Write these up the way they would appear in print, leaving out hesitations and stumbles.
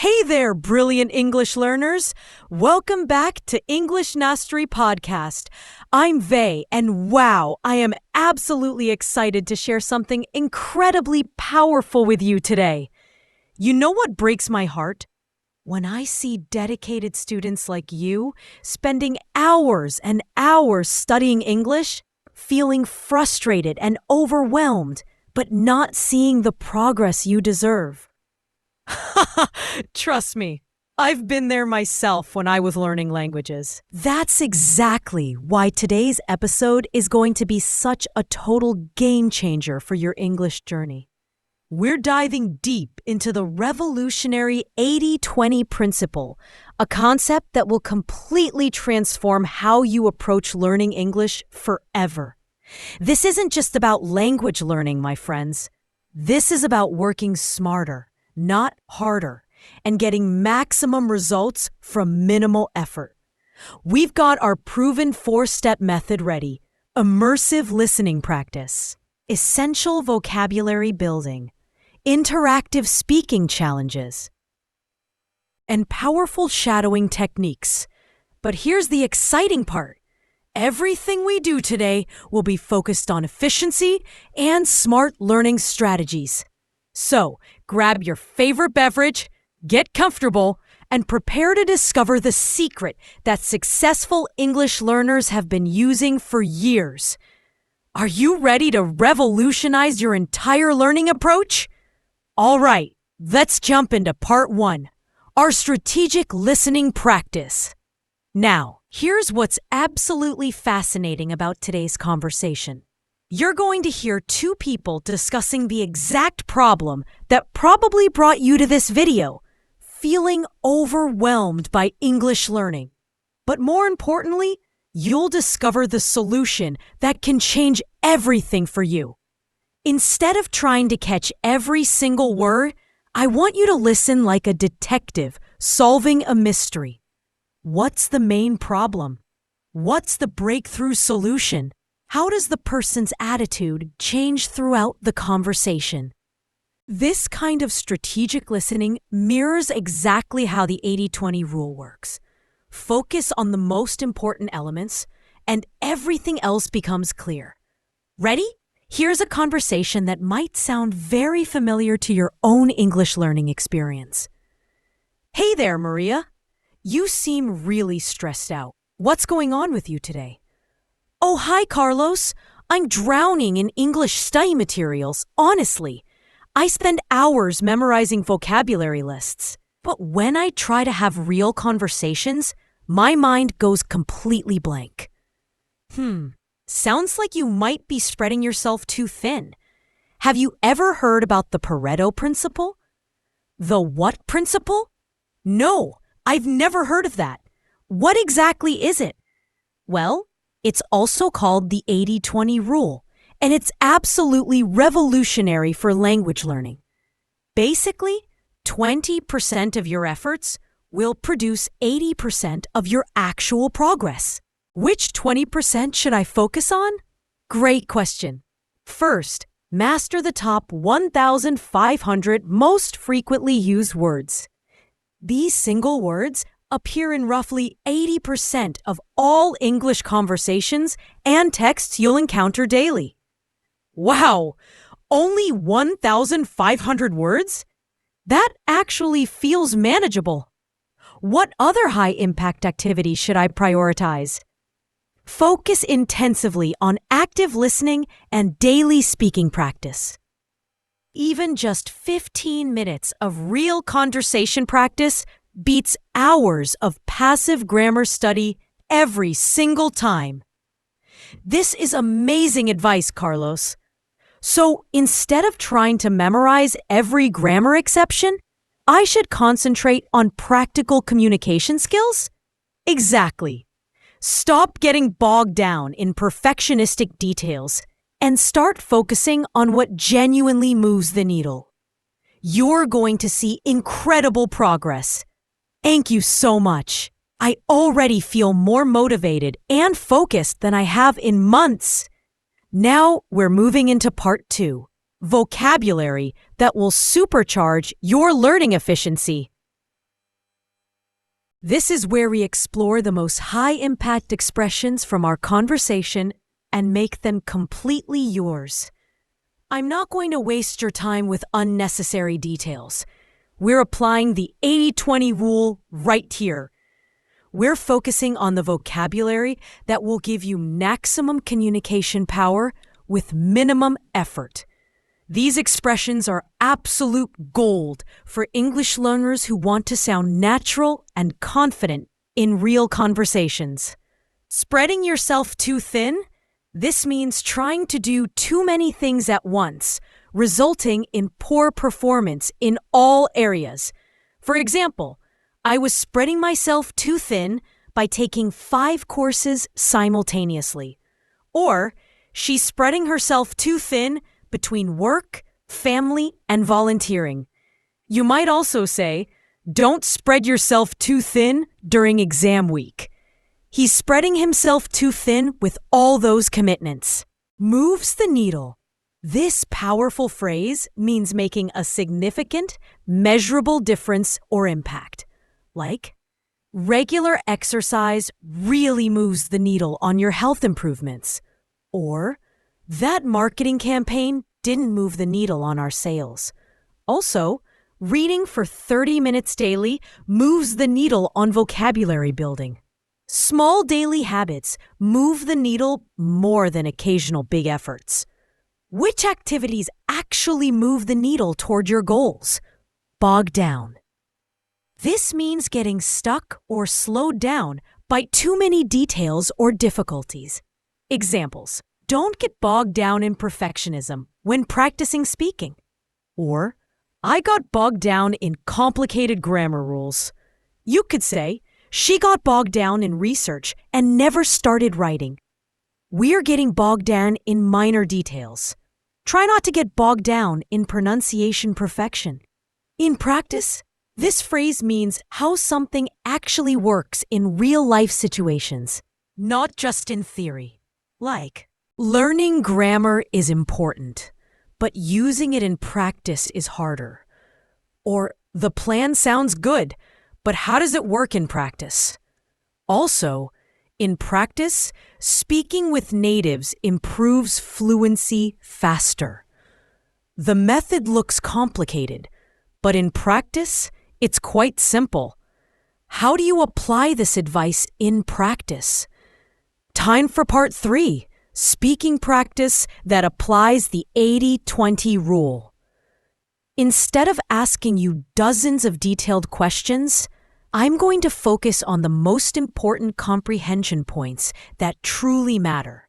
Hey there, brilliant English learners. Welcome back to English Mastery Podcast. I'm Vey, and wow, I am absolutely excited to share something incredibly powerful with you today. You know what breaks my heart? When I see dedicated students like you spending hours and hours studying English, feeling frustrated and overwhelmed, but not seeing the progress you deserve. Trust me, I've been there myself when I was learning languages. That's exactly why today's episode is going to be such a total game changer for your English journey. We're diving deep into the revolutionary 80-20 principle, a concept that will completely transform how you approach learning English forever. This isn't just about language learning, my friends. This is about working smarter, not harder, and getting maximum results from minimal effort. We've got our proven 4-step method ready: immersive listening practice, essential vocabulary building, interactive speaking challenges, and powerful shadowing techniques. But here's the exciting part. Everything we do today will be focused on efficiency and smart learning strategies. So, grab your favorite beverage, get comfortable, and prepare to discover the secret that successful English learners have been using for years. Are you ready to revolutionize your entire learning approach? All right, let's jump into part 1, our strategic listening practice. Now, here's what's absolutely fascinating about today's conversation. You're going to hear two people discussing the exact problem that probably brought you to this video, feeling overwhelmed by English learning. But more importantly, you'll discover the solution that can change everything for you. Instead of trying to catch every single word, I want you to listen like a detective solving a mystery. What's the main problem? What's the breakthrough solution? How does the person's attitude change throughout the conversation? This kind of strategic listening mirrors exactly how the 80-20 rule works. Focus on the most important elements, and everything else becomes clear. Ready? Here's a conversation that might sound very familiar to your own English learning experience. Hey there, Maria. You seem really stressed out. What's going on with you today? Oh, hi, Carlos. I'm drowning in English study materials, honestly. I spend hours memorizing vocabulary lists. But when I try to have real conversations, my mind goes completely blank. Sounds like you might be spreading yourself too thin. Have you ever heard about the Pareto principle? The what principle? No, I've never heard of that. What exactly is it? Well, it's also called the 80-20 rule, and it's absolutely revolutionary for language learning. Basically, 20% of your efforts will produce 80% of your actual progress. Which 20% should I focus on? Great question. First, master the top 1,500 most frequently used words. These single words appear in roughly 80% of all English conversations and texts you'll encounter daily. Wow! Only 1,500 words? That actually feels manageable. What other high-impact activities should I prioritize? Focus intensively on active listening and daily speaking practice. Even just 15 minutes of real conversation practice beats hours of passive grammar study every single time. This is amazing advice, Carlos. So instead of trying to memorize every grammar exception, I should concentrate on practical communication skills? Exactly. Stop getting bogged down in perfectionistic details and start focusing on what genuinely moves the needle. You're going to see incredible progress. Thank you so much. I already feel more motivated and focused than I have in months. Now we're moving into part 2, vocabulary that will supercharge your learning efficiency. This is where we explore the most high-impact expressions from our conversation and make them completely yours. I'm not going to waste your time with unnecessary details. We're applying the 80-20 rule right here. We're focusing on the vocabulary that will give you maximum communication power with minimum effort. These expressions are absolute gold for English learners who want to sound natural and confident in real conversations. Spreading yourself too thin? This means trying to do too many things at once, resulting in poor performance in all areas. For example, I was spreading myself too thin by taking 5 courses simultaneously. Or, she's spreading herself too thin between work, family, and volunteering. You might also say, don't spread yourself too thin during exam week. He's spreading himself too thin with all those commitments. Moves the needle. This powerful phrase means making a significant, measurable difference or impact. Like, regular exercise really moves the needle on your health improvements. Or, that marketing campaign didn't move the needle on our sales. Also, reading for 30 minutes daily moves the needle on vocabulary building. Small daily habits move the needle more than occasional big efforts. Which activities actually move the needle toward your goals? Bog down. This means getting stuck or slowed down by too many details or difficulties. Examples: don't get bogged down in perfectionism when practicing speaking. Or, I got bogged down in complicated grammar rules. You could say, she got bogged down in research and never started writing. We're getting bogged down in minor details. Try not to get bogged down in pronunciation perfection. In practice, this phrase means how something actually works in real-life situations, not just in theory. Like, learning grammar is important, but using it in practice is harder. Or, the plan sounds good, but how does it work in practice? Also, in practice, speaking with natives improves fluency faster. The method looks complicated, but in practice, it's quite simple. How do you apply this advice in practice? Time for part 3, speaking practice that applies the 80-20 rule. Instead of asking you dozens of detailed questions, I'm going to focus on the most important comprehension points that truly matter.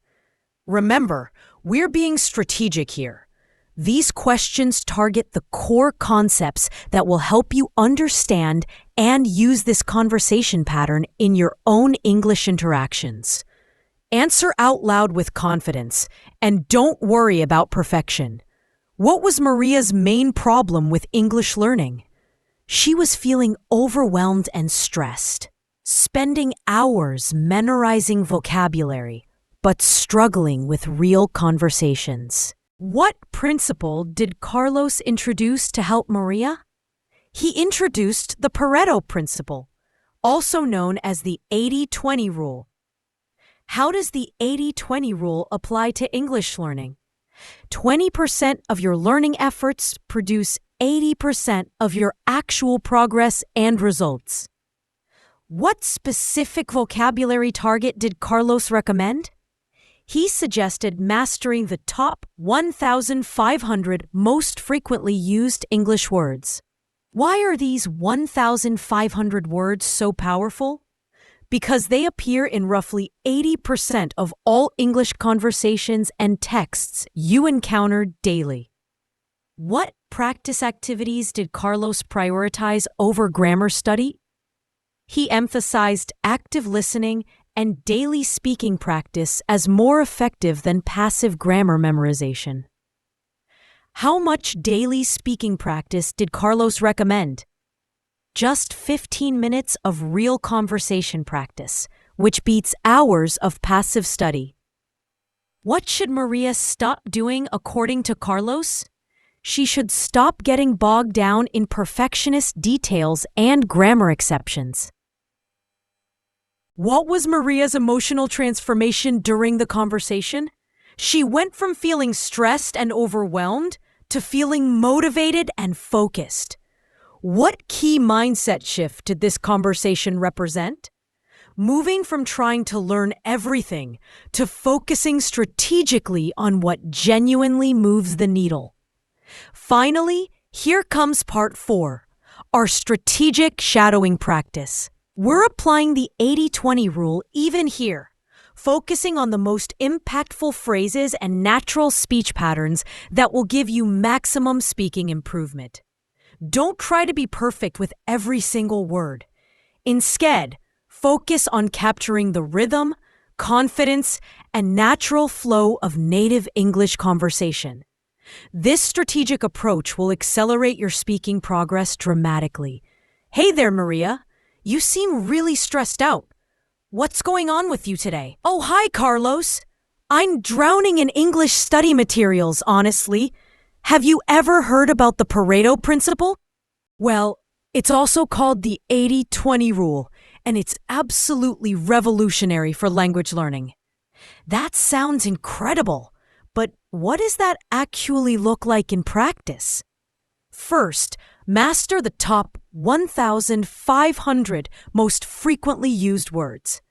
Remember, we're being strategic here. These questions target the core concepts that will help you understand and use this conversation pattern in your own English interactions. Answer out loud with confidence, and don't worry about perfection. What was Maria's main problem with English learning? She was feeling overwhelmed and stressed, spending hours memorizing vocabulary, but struggling with real conversations. What principle did Carlos introduce to help Maria? He introduced the Pareto principle, also known as the 80-20 rule. How does the 80-20 rule apply to English learning? 20% of your learning efforts produce 80% of your actual progress and results. What specific vocabulary target did Carlos recommend? He suggested mastering the top 1,500 most frequently used English words. Why are these 1,500 words so powerful? Because they appear in roughly 80% of all English conversations and texts you encounter daily. What practice activities did Carlos prioritize over grammar study? He emphasized active listening and daily speaking practice as more effective than passive grammar memorization. How much daily speaking practice did Carlos recommend? Just 15 minutes of real conversation practice, which beats hours of passive study. What should Maria stop doing according to Carlos? She should stop getting bogged down in perfectionist details and grammar exceptions. What was Maria's emotional transformation during the conversation? She went from feeling stressed and overwhelmed to feeling motivated and focused. What key mindset shift did this conversation represent? Moving from trying to learn everything to focusing strategically on what genuinely moves the needle. Finally, here comes part 4, our strategic shadowing practice. We're applying the 80-20 rule even here, focusing on the most impactful phrases and natural speech patterns that will give you maximum speaking improvement. Don't try to be perfect with every single word. Instead, focus on capturing the rhythm, confidence, and natural flow of native English conversation. This strategic approach will accelerate your speaking progress dramatically. Hey there, Maria. You seem really stressed out. What's going on with you today? Oh, hi, Carlos. I'm drowning in English study materials, honestly. Have you ever heard about the Pareto principle? Well, it's also called the 80-20 rule, and it's absolutely revolutionary for language learning. That sounds incredible, but what does that actually look like in practice? First, master the top 1,500 most frequently used words.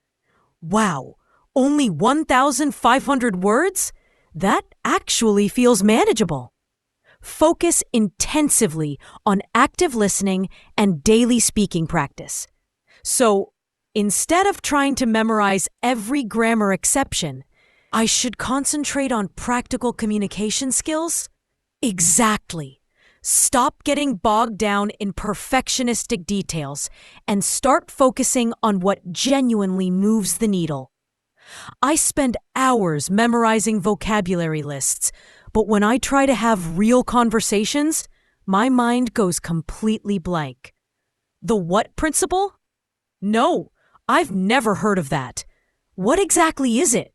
Wow, only 1,500 words? That actually feels manageable. Focus intensively on active listening and daily speaking practice. So, instead of trying to memorize every grammar exception, I should concentrate on practical communication skills? Exactly. Stop getting bogged down in perfectionistic details and start focusing on what genuinely moves the needle. I spend hours memorizing vocabulary lists, but when I try to have real conversations, my mind goes completely blank. The what principle? No, I've never heard of that. What exactly is it?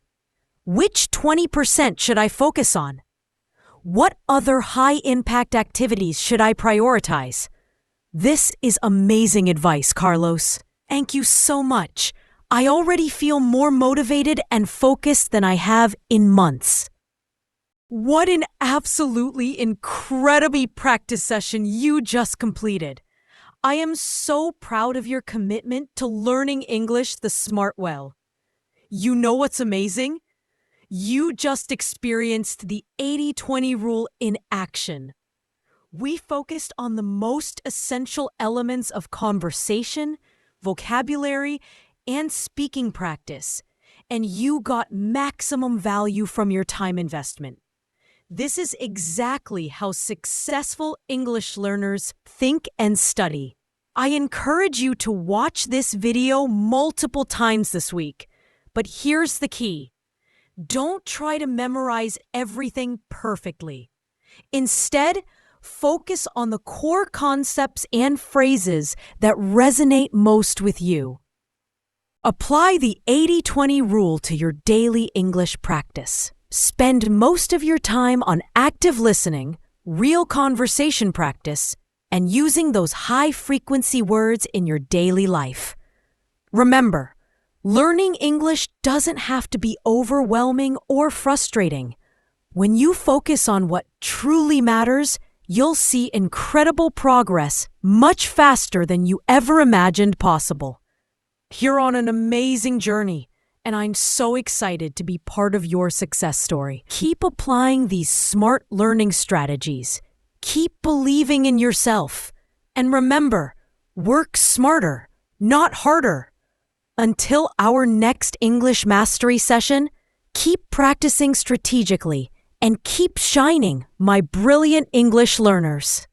Which 20% should I focus on? What other high-impact activities should I prioritize? This is amazing advice, Carlos. Thank you so much. I already feel more motivated and focused than I have in months. What an absolutely incredible practice session you just completed. I am so proud of your commitment to learning English the smart way. You know what's amazing? You just experienced the 80-20 rule in action. We focused on the most essential elements of conversation, vocabulary, and speaking practice, and you got maximum value from your time investment. This is exactly how successful English learners think and study. I encourage you to watch this video multiple times this week, but here's the key. Don't try to memorize everything perfectly. Instead, focus on the core concepts and phrases that resonate most with you. Apply the 80-20 rule to your daily English practice. Spend most of your time on active listening, real conversation practice, and using those high-frequency words in your daily life. Remember, learning English doesn't have to be overwhelming or frustrating. When you focus on what truly matters, you'll see incredible progress much faster than you ever imagined possible. You're on an amazing journey, and I'm so excited to be part of your success story. Keep applying these smart learning strategies. Keep believing in yourself. And remember, work smarter, not harder. Until our next English mastery session, keep practicing strategically and keep shining, my brilliant English learners.